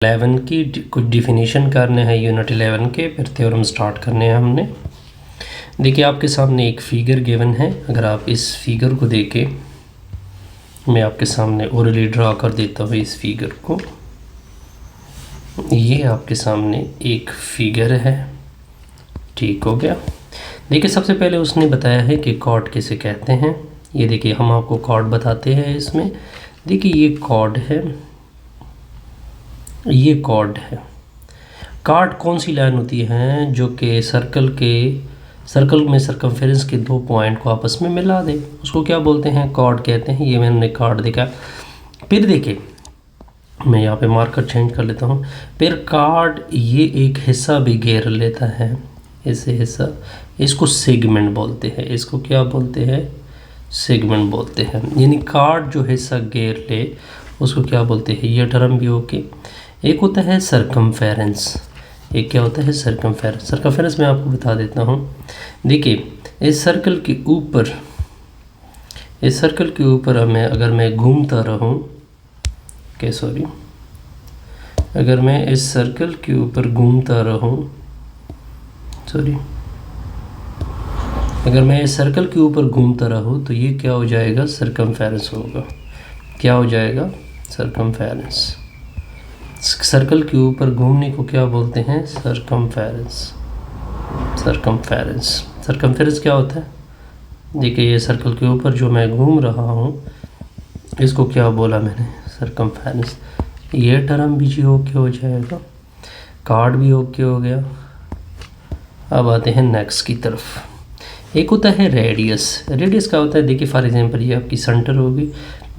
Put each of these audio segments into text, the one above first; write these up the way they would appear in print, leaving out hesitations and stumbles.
11 की कुछ डिफिनीशन करने हैं यूनिट 11 के, फिर थ्योरम स्टार्ट करने हैं हमने। देखिए आपके सामने एक फिगर गिवन है। अगर आप इस फिगर को देखें, मैं आपके सामने ओरली ड्रा कर देता हूँ इस फिगर को। ये आपके सामने एक फिगर है, ठीक हो गया। देखिए सबसे पहले उसने बताया है कि कॉर्ड किसे कहते हैं। ये देखिए हम आपको कॉर्ड बताते हैं इसमें। देखिए ये कॉर्ड है, ये कॉर्ड है। कॉर्ड कौन सी लाइन होती है जो कि सर्कल में सरकमफेरेंस के दो पॉइंट को आपस में मिला दे, उसको क्या बोलते हैं? कॉर्ड कहते हैं। ये मैंने कॉर्ड देखा। फिर देखिए मैं यहाँ पे मार्कर चेंज कर लेता हूँ। फिर कॉर्ड ये एक हिस्सा भी घेर लेता है, इसे हिस्सा, इसको सेगमेंट बोलते हैं। इसको क्या बोलते हैं? सेगमेंट बोलते हैं। यानी कॉर्ड जो हिस्सा घेर ले उसको क्या बोलते हैं? ये टर्म भी ओके। एक होता है सरकमफेरेंस, एक क्या होता है? सरकमफेरेंस। सरकमफेरेंस मैं आपको बता देता हूँ। देखिए इस सर्कल के ऊपर हमें, अगर मैं घूमता रहूँ, अगर मैं इस सर्कल के ऊपर घूमता रहूँ, अगर मैं इस सर्कल के ऊपर घूमता रहूँ तो ये क्या हो जाएगा? सरकमफेरेंस होगा। क्या हो जाएगा? सरकमफेरेंस। सर्कल के ऊपर घूमने को क्या बोलते हैं? सरकमफेरेंस। सरकमफेरेंस क्या होता है? देखिए ये सर्कल के ऊपर जो मैं घूम रहा हूँ, इसको क्या बोला मैंने? सरकमफेरेंस। ये टर्म भी जी ओके हो जाएगा, कॉर्ड भी ओके हो गया। अब आते हैं नेक्स्ट की तरफ। एक होता है रेडियस। रेडियस क्या होता है? देखिए फॉर एग्जांपल ये आपकी सेंटर होगी,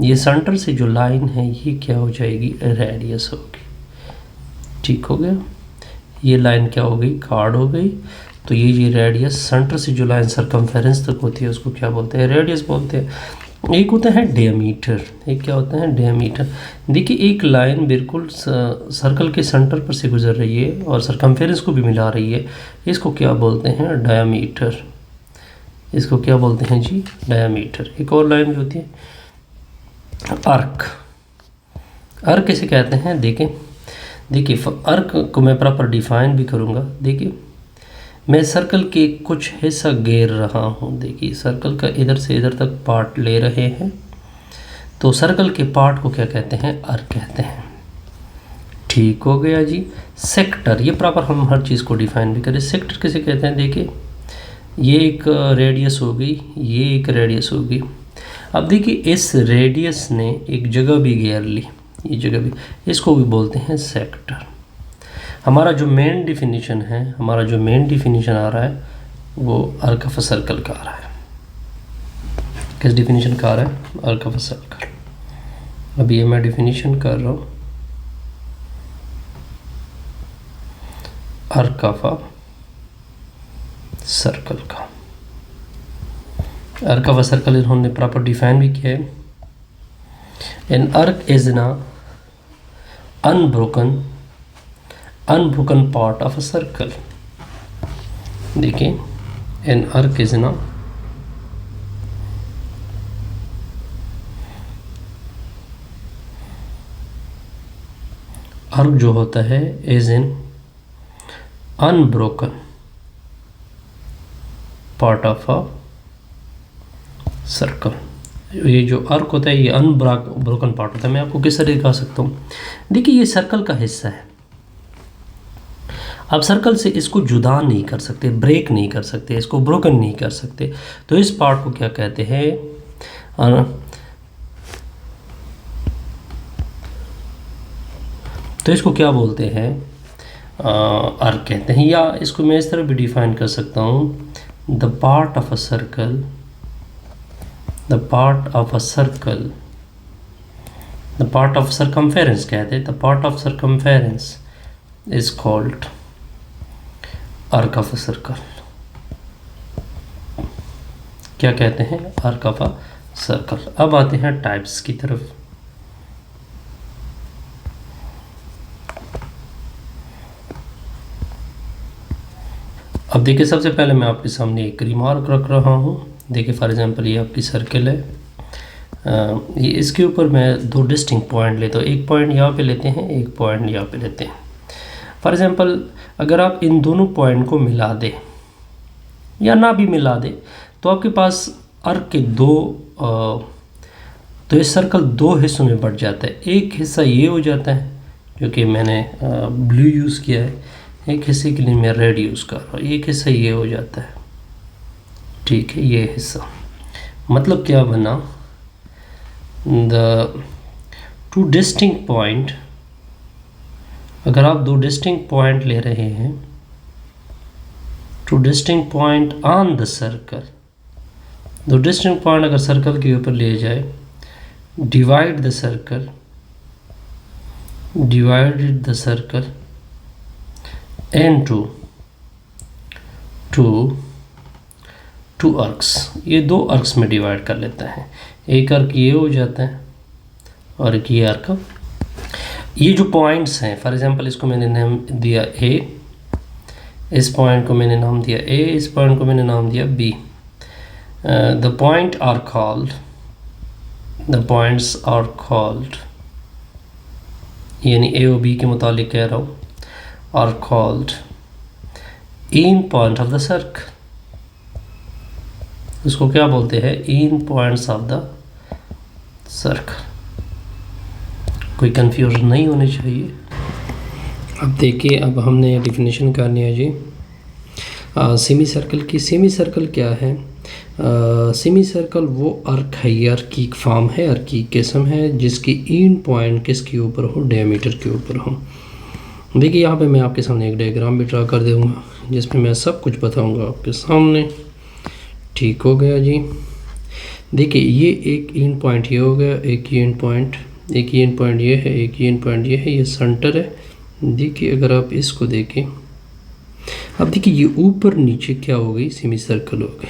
ये सेंटर से जो लाइन है ये क्या हो जाएगी? रेडियस होगी, ठीक हो गया। ये लाइन क्या हो गई? कॉर्ड हो गई। तो ये रेडियस, सेंटर से जो लाइन सरकमफेरेंस तक होती है उसको क्या बोलते हैं? रेडियस बोलते हैं। एक होता है डायमीटर। एक क्या होता है? डायमीटर। देखिए एक लाइन बिल्कुल सर्कल के सेंटर पर से गुजर रही है और सरकमफेरेंस को भी मिला रही है, इसको क्या बोलते हैं? डायमीटर। इसको क्या बोलते हैं जी? डायमीटर। एक और लाइन भी होती है अर्क। अर्क किसे कहते हैं? देखिए अर्क को मैं प्रॉपर डिफाइन भी करूँगा। देखिए मैं सर्कल के कुछ हिस्सा घेर रहा हूँ। देखिए सर्कल का इधर से इधर तक पार्ट ले रहे हैं, तो सर्कल के पार्ट को क्या कहते हैं? अर्क कहते हैं, ठीक हो गया जी। सेक्टर, ये प्रॉपर हम हर चीज़ को डिफाइन भी करें। सेक्टर किसे कहते हैं? देखिए ये एक रेडियस होगी, ये एक रेडियस होगी। अब देखिए इस रेडियस ने एक जगह भी घेर ली, ये जगह भी, इसको भी बोलते हैं सेक्टर। हमारा जो मेन डिफिनीशन है, हमारा जो मेन डिफिनीशन आ रहा है वो आर्क ऑफ अ सर्कल का आ रहा है। किस डिफिनीशन का आ रहा है? Arc of a circle. अभी ये मैं डिफिनीशन कर रहा हूँ आर्क ऑफ अ सर्कल का। आर्क ऑफ अ सर्कल इन्होंने प्रॉपर डिफाइन भी किया है। एन आर्क इज ना unbroken part of a circle. देखिए एन आर्क इज ना आर्क जो होता है is an unbroken part of a circle. ये जो आर्क होता है ये अनब्रोकन पार्ट होता है। मैं आपको किस तरह दिखा सकता हूँ? देखिए ये सर्कल का हिस्सा है, आप सर्कल से इसको जुदा नहीं कर सकते, ब्रेक नहीं कर सकते, इसको ब्रोकन नहीं कर सकते। तो इस पार्ट को क्या कहते हैं? तो इसको क्या बोलते हैं? आर्क कहते हैं। या इसको मैं इस तरह भी डिफाइन कर सकता हूँ, the part of a circle, the part of a circle, the part of circumference कहते हैं। The part of circumference is called arc of a circle. क्या कहते हैं? Arc of a circle. अब आते हैं टाइप्स की तरफ। अब देखिए सबसे पहले मैं आपके सामने एक रिमार्क रख रहा हूँ। देखिए फॉर एग्जांपल ये आपकी सर्कल है, ये इसके ऊपर मैं दो डिस्टिंक्ट पॉइंट लेता हूँ, एक पॉइंट यहाँ पे लेते हैं, एक पॉइंट यहाँ पे लेते हैं। फॉर एग्जांपल अगर आप इन दोनों पॉइंट को मिला दें या ना भी मिला दें तो आपके पास आर्क के तो ये सर्कल दो हिस्सों में बढ़ जाता है। एक हिस्सा ये हो जाता है जो कि मैंने ब्लू यूज़ किया है, एक हिस्से के लिए मैं रेड यूज़ कर रहा हूँ, एक हिस्सा ये हो जाता है, ठीक है। ये हिस्सा मतलब क्या बना, द टू डिस्टिंक्ट पॉइंट, अगर आप दो डिस्टिंक्ट पॉइंट ले रहे हैं, two distinct point on the circle, दो डिस्टिंक्ट पॉइंट अगर सर्कल के ऊपर ले जाए, divide the circle, divided the circle into two arcs, ये दो आर्क्स में डिवाइड कर लेता है। एक आर्क ये हो जाता है और एक ये आर्क। ये जो पॉइंट्स हैं, फॉर एग्जांपल इसको मैंने नाम दिया ए, इस पॉइंट को मैंने नाम दिया ए, इस पॉइंट को मैंने नाम दिया B. The point are called, the points are called, यानी ए और बी के मुतालिक कह रहा हूँ, are called in point of the circle. उसको क्या बोलते हैं, in points of the circle. कोई कंफ्यूजन नहीं होनी चाहिए। अब देखिए, अब हमने डिफिनेशन करनी है जी सेमी सर्कल की। सेमी सर्कल क्या है? सेमी सर्कल वो आर्क है, ये आर्कीक फॉर्म है, आर्कीक किस्म है जिसकी इन पॉइंट किसके ऊपर हो, डायमीटर के ऊपर हो। देखिए यहाँ पे मैं आपके सामने एक डायग्राम भी ड्रा कर दूँगा जिसमें मैं सब कुछ बताऊँगा आपके सामने। ठीक हो गया जी। देखिए ये एक इन पॉइंट ये हो गया, एक ये इन पॉइंट, एक ये इन पॉइंट ये है, एक ये इन पॉइंट ये है, ये सेंटर है। देखिए अगर आप इसको देखें, अब देखिए ये ऊपर नीचे क्या हो गई, सेमी सर्कल हो गई।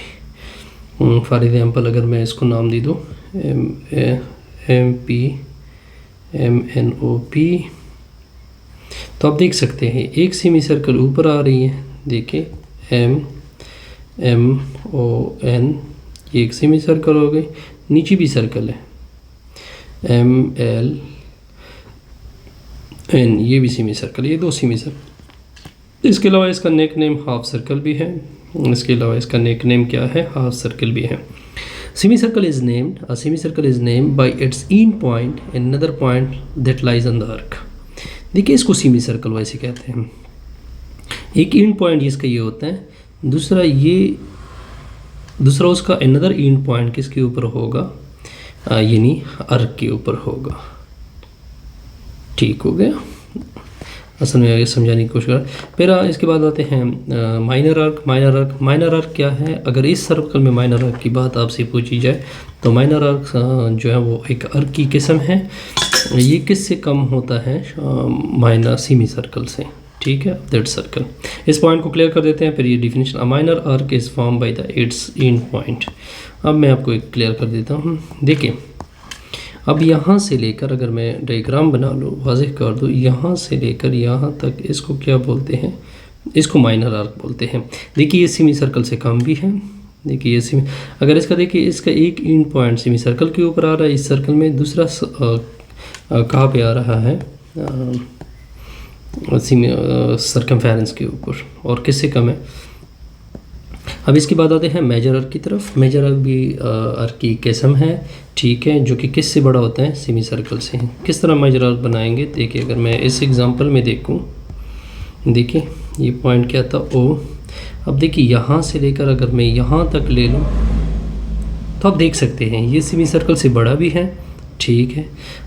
फॉर एग्जांपल अगर मैं इसको नाम दे दूँ MNOP, तो आप देख सकते हैं एक सेमी सर्कल ऊपर आ रही है। देखिए MON, ये एक सेमी सर्कल हो गई, नीचे भी सर्कल है MLN, ये भी सेमी सर्कल, ये दो सेमी सर्कल। इसके अलावा इसका नेक नेम हाफ सर्कल भी है, इसके अलावा इसका नेक नेम क्या है, हाफ सर्कल भी है। Semi circle is named, a semi circle is named by it's in point and another point that lies on the arc. देखिए इसको सेमी सर्कल वैसे कहते हैं। एक इन पॉइंट इसका ये होता है, दूसरा उसका अनदर इन पॉइंट किसके ऊपर होगा, यानी आर्क के ऊपर होगा। ठीक हो गया। असल में ये समझाने की कोशिश कर। फिर इसके बाद आते हैं माइनर आर्क। माइनर आर्क क्या है? अगर इस सर्कल में माइनर आर्क की बात आपसे पूछी जाए तो माइनर आर्क जो है वो एक आर्क की किस्म है। ये किससे कम होता है? माइनर सेमी सर्कल से। ठीक है, दैट सर्कल। इस पॉइंट को क्लियर कर देते हैं। फिर ये definition, a minor arc is form by the it's in point. अब मैं आपको एक क्लियर कर देता हूँ। देखिए अब यहाँ से लेकर, अगर मैं डायग्राम बना लूँ, वाज़ेह कर दूँ, यहाँ से लेकर यहाँ तक, इसको क्या बोलते हैं? इसको माइनर आर्क बोलते हैं। देखिए ये सेमी सर्कल से कम भी है। देखिए ये सेमी, अगर इसका देखिए इसका एक इन पॉइंट सेमी सर्कल के ऊपर आ रहा है इस सर्कल में, दूसरा कहाँ पे आ रहा है, सर्कमफेरेंस के ऊपर, और किससे कम है। अब इसके बाद आते हैं मेजर आर्क की तरफ। मेजर आर्क भी आर्क की किस्म है, ठीक है, जो कि किस से बड़ा होता है, सेमी सर्कल से। किस तरह मेजर आर्क बनाएंगे? देखिए अगर मैं इस एग्जांपल में देखूं, देखिए ये पॉइंट क्या था, O। अब देखिए यहाँ से लेकर अगर मैं यहाँ तक ले लूँ तो आप देख सकते हैं ये सेमी सर्कल से बड़ा भी है, ठीक है,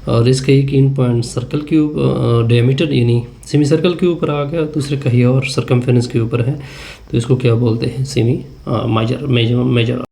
और इसका एक इन पॉइंट सर्कल के ऊपर डायमीटर यानी सेमी सर्कल के ऊपर आ गया, दूसरे कहीं और सर्कमफेरेंस के ऊपर है, तो इसको क्या बोलते हैं, सेमी मेजर।